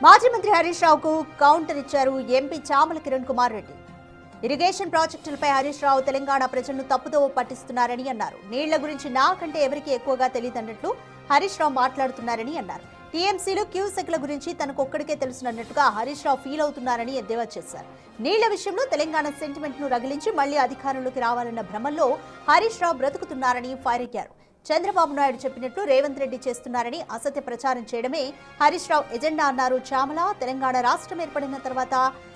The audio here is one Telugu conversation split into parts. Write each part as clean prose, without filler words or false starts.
మాజీ మంత్రి హరీష్ రావుకు కౌంటర్ ఇచ్చారు ఎంపీ చామల కిరణ్ కుమార్ రెడ్డి. ఇరిగేషన్ ప్రాజెక్టులపై హరీష్ రావు తెలంగాణ ప్రజలను తప్పుదో పట్టిస్తున్నారని అన్నారు. నీళ్ల గురించి నాకంటే ఎవరికి ఎక్కువగా తెలియదన్నట్లు హరీష్ రావు మాట్లాడుతున్నారని అన్నారు. టీఎంసీలు క్యూసెక్ల గురించి తనకొక్కడికే తెలుసునన్నట్టుగా హరీష్ రావు ఫీల్ అవుతున్నారని ఎద్దేవా చేశారు. నీళ్ల విషయంలో తెలంగాణ సెంటిమెంట్ ను రగిలించి మళ్లీ అధికారంలోకి రావాలన్న భ్రమంలో హరీష్ రావు బ్రతుకుతున్నారని ఫైర్ అయ్యారు. చంద్రబాబు నాయుడు చెప్పినట్లు రేవంత్ రెడ్డి చేస్తున్నారని అసత్య ప్రచారం చేయడమే హరీష్ రావు ఎజెండా అన్నారు చామల. తెలంగాణ రాష్ట్రం ఏర్పడిన తర్వాత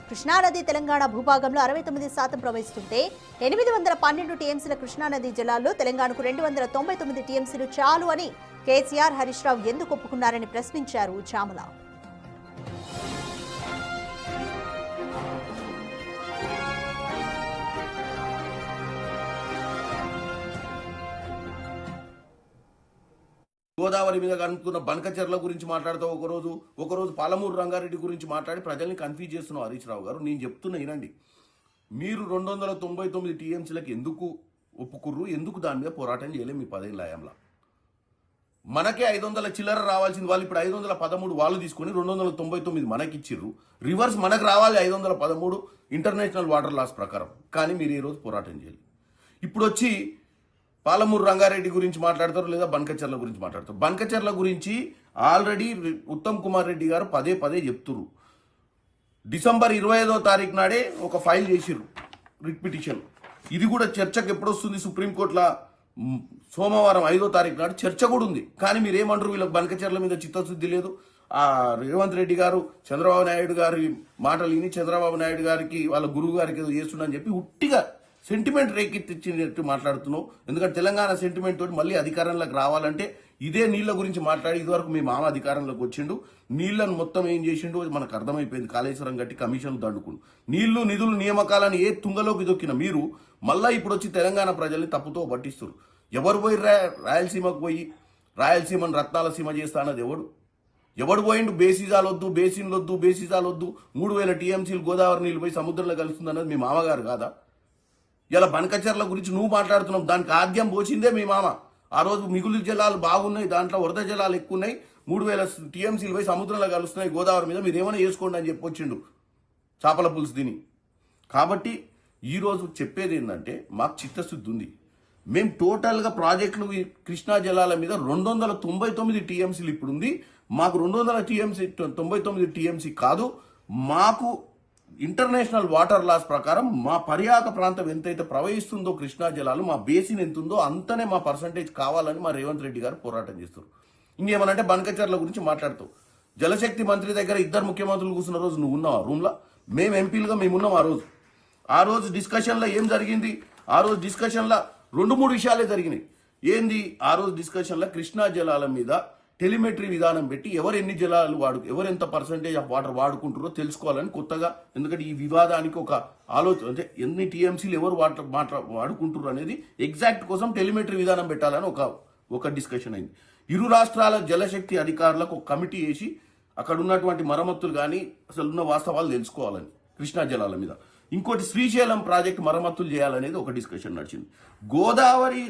కృష్ణానది తెలంగాణ భూభాగంలో 69% ప్రవహిస్తుంటే 812 టీఎంసీల కృష్ణానది జలాల్లో తెలంగాణకు 299 టీఎంసీలు చాలు అని కేసీఆర్ హరీష్ రావు ఎందుకు ఒప్పుకున్నారని ప్రశ్నించారు చామల. గోదావరి మీద కనుక్కున్న బనకచెర్ల గురించి మాట్లాడుతూ ఒకరోజు పాలమూరు రంగారెడ్డి గురించి మాట్లాడి ప్రజల్ని కన్ఫ్యూజ్ చేస్తున్నావు హరీష్ రావు గారు. నేను చెప్తున్నా వినండి, మీరు 299 టీఎంసీలకు ఎందుకు ఒప్పుకుర్రు, ఎందుకు దాని మీద పోరాటం చేయలేము? మీ 10 ఏళ్ళ హయాంలో మనకే 500 చిల్లర రావాల్సింది వాళ్ళు ఇప్పుడు 513 వాళ్ళు తీసుకొని 299 మనకిచ్చిర్రు. రివర్స్ మనకు రావాలి 513 ఇంటర్నేషనల్ వాటర్ లాస్ ప్రకారం. కానీ మీరు ఈ రోజు పోరాటం చేయాలి. ఇప్పుడు వచ్చి పాలమూరు రంగారెడ్డి గురించి మాట్లాడతారు, లేదా బనకచెర్ల గురించి మాట్లాడతారు. బనకచెర్ల గురించి ఆల్రెడీ ఉత్తమ్ కుమార్ రెడ్డి గారు పదే చెప్తున్నారు. డిసెంబర్ 25వ తారీఖు నాడే ఒక ఫైల్ చేసిర్రు, రిట్ పిటిషన్. ఇది కూడా చర్చకు ఎప్పుడు వస్తుంది? సుప్రీంకోర్టులో సోమవారం 5వ తారీఖు నాడు చర్చ కూడా ఉంది. కానీ మీరు ఏమంటారు? వీళ్ళకి బనకచెర్ల మీద చిత్తశుద్ధి లేదు. ఆ రేవంత్ రెడ్డి గారు చంద్రబాబు నాయుడు గారి మాటలు విని చంద్రబాబు నాయుడు గారికి వాళ్ళ గురువు గారికి ఏదో చేస్తుండని చెప్పి ఉట్టిగా సెంటిమెంట్ రేకెత్తిచ్చినట్టు మాట్లాడుతున్నావు. ఎందుకంటే తెలంగాణ సెంటిమెంట్ తోటి మళ్ళీ అధికారంలోకి రావాలంటే ఇదే నీళ్ల గురించి మాట్లాడి ఇదివరకు మీ మామ అధికారంలోకి వచ్చిండు, నీళ్లను మొత్తం ఏం చేసిండు మనకు అర్థమైపోయింది. కాళేశ్వరం కట్టి కమిషన్లు దండుకుండు, నీళ్లు నిధులు నియామకాలను ఏ తుంగలోకి దొక్కిన మీరు మళ్ళా ఇప్పుడు వచ్చి తెలంగాణ ప్రజల్ని తప్పుతో పట్టిస్తారు. ఎవరు పోయి రాయలసీమకు పోయి రాయలసీమను రత్నాల సీమ చేస్తా అన్నది ఎవడు పోయిండు? బేసిజాలొద్దు, బేసిజాలొద్దు 3000 టీఎంసీలు గోదావరి నీళ్ళు పోయి సముద్రంలో కలుస్తుంది అన్నది మీ మామగారు కాదా? ఇలా బనకచెర్ల గురించి నువ్వు మాట్లాడుతున్నావు. దానికి ఆద్యం పోసిందే మీ మామ. ఆ రోజు మిగులు జలాలు బాగున్నాయి, దాంట్లో వరద జలాలు ఎక్కువ ఉన్నాయి, 3000 టీఎంసీలు పోయి సముద్రంలో కలుస్తున్నాయి గోదావరి మీద, మీరు ఏమైనా చేసుకోండి అని చెప్పొచ్చిండు చేపల పులుసు తిని. కాబట్టి ఈరోజు చెప్పేది ఏంటంటే మాకు చిత్తశుద్ధి ఉంది. మేము టోటల్గా ప్రాజెక్టులు కృష్ణా జలాల మీద 299 టీఎంసీలు ఇప్పుడు ఉంది. మాకు 299 టీఎంసీ కాదు, మాకు ఇంటర్నేషనల్ వాటర్ లాస్ ప్రకారం మా పర్యాక ప్రాంతం ఎంతైతే ప్రవహిస్తుందో కృష్ణా జలాలు, మా బేసిన్ ఎంత ఉందో అంతనే మా పర్సంటేజ్ కావాలని మా రేవంత్ రెడ్డి గారు పోరాటం చేస్తారు. ఇంకేమనంటే బనకచెర్ల గురించి మాట్లాడుతావు. జలశక్తి మంత్రి దగ్గర 2 ముఖ్యమంత్రులు కూర్చున్న రోజు నువ్వు ఉన్నావు ఆ రూమ్లో, మేము ఎంపీలుగా మేమున్నాం. ఆ రోజు డిస్కషన్లో ఏం జరిగింది? ఆ రోజు డిస్కషన్లో 2-3 విషయాలే జరిగినాయి. ఏంది? ఆ రోజు డిస్కషన్లో కృష్ణా జలాల మీద టెలిమెట్రీ విధానం పెట్టి ఎవరు ఎన్ని జలాలు ఎవరు ఎంత పర్సంటేజ్ ఆఫ్ వాటర్ వాడుకుంటారో తెలుసుకోవాలని కొత్తగా, ఎందుకంటే ఈ వివాదానికి ఒక ఆలోచన, అంటే ఎన్ని టీఎంసీలు ఎవరు వాడుకుంటారు అనేది ఎగ్జాక్ట్ కోసం టెలిమెట్రీ విధానం పెట్టాలని ఒక డిస్కషన్ అయింది. ఇరు రాష్ట్రాల జలశక్తి అధికారులకు ఒక కమిటీ వేసి అక్కడ ఉన్నటువంటి మరమ్మతులు కానీ అసలు ఉన్న వాస్తవాలు తెలుసుకోవాలని కృష్ణా జలాల మీద. ఇంకోటి శ్రీశైలం ప్రాజెక్ట్ మరమ్మతులు చేయాలనేది ఒక డిస్కషన్ నడిచింది. గోదావరి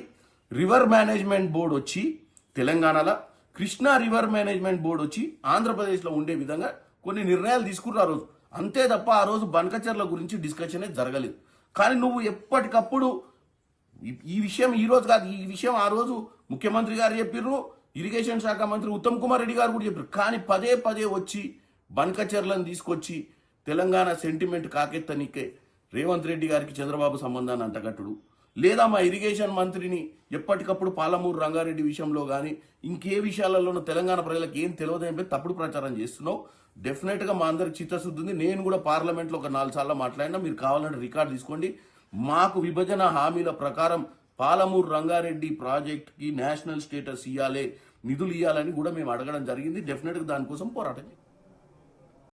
రివర్ మేనేజ్మెంట్ బోర్డు వచ్చి తెలంగాణలో, కృష్ణా రివర్ మేనేజ్మెంట్ బోర్డు వచ్చి ఆంధ్రప్రదేశ్లో ఉండే విధంగా కొన్ని నిర్ణయాలు తీసుకున్నారు ఆ రోజు. అంతే తప్ప ఆ రోజు బనకచెర్ల గురించి డిస్కషనే జరగలేదు. కానీ నువ్వు ఎప్పటికప్పుడు ఈ విషయం ఈ రోజు కాదు, ఈ విషయం ఆ రోజు ముఖ్యమంత్రి గారు చెప్పిర్రు, ఇరిగేషన్ శాఖ మంత్రి ఉత్తమ్ కుమార్ రెడ్డి గారు కూడా చెప్పారు. కానీ పదే వచ్చి బనకచెర్లను తీసుకొచ్చి తెలంగాణ సెంటిమెంట్ కాకెత్తనికే రేవంత్ రెడ్డి గారికి చంద్రబాబు సంబంధాన్ని అంటగట్టుడు, లేదా మా ఇరిగేషన్ మంత్రిని ఎప్పటికప్పుడు పాలమూరు రంగారెడ్డి విషయంలో కానీ ఇంకే విషయాలలోనూ తెలంగాణ ప్రజలకు ఏం తెలియదని తప్పుడు ప్రచారం చేస్తున్నావు. డెఫినెట్గా మా అందరికి చిత్తశుద్ధి ఉంది. నేను కూడా పార్లమెంట్లో ఒక 4 సార్లు మాట్లాడినా, మీరు కావాలంటే రికార్డు తీసుకోండి. మాకు విభజన హామీల ప్రకారం పాలమూరు రంగారెడ్డి ప్రాజెక్ట్కి నేషనల్ స్టేటస్ ఇవ్వాలి, నిధులు ఇవ్వాలని కూడా మేము అడగడం జరిగింది. డెఫినెట్గా దానికోసం పోరాటం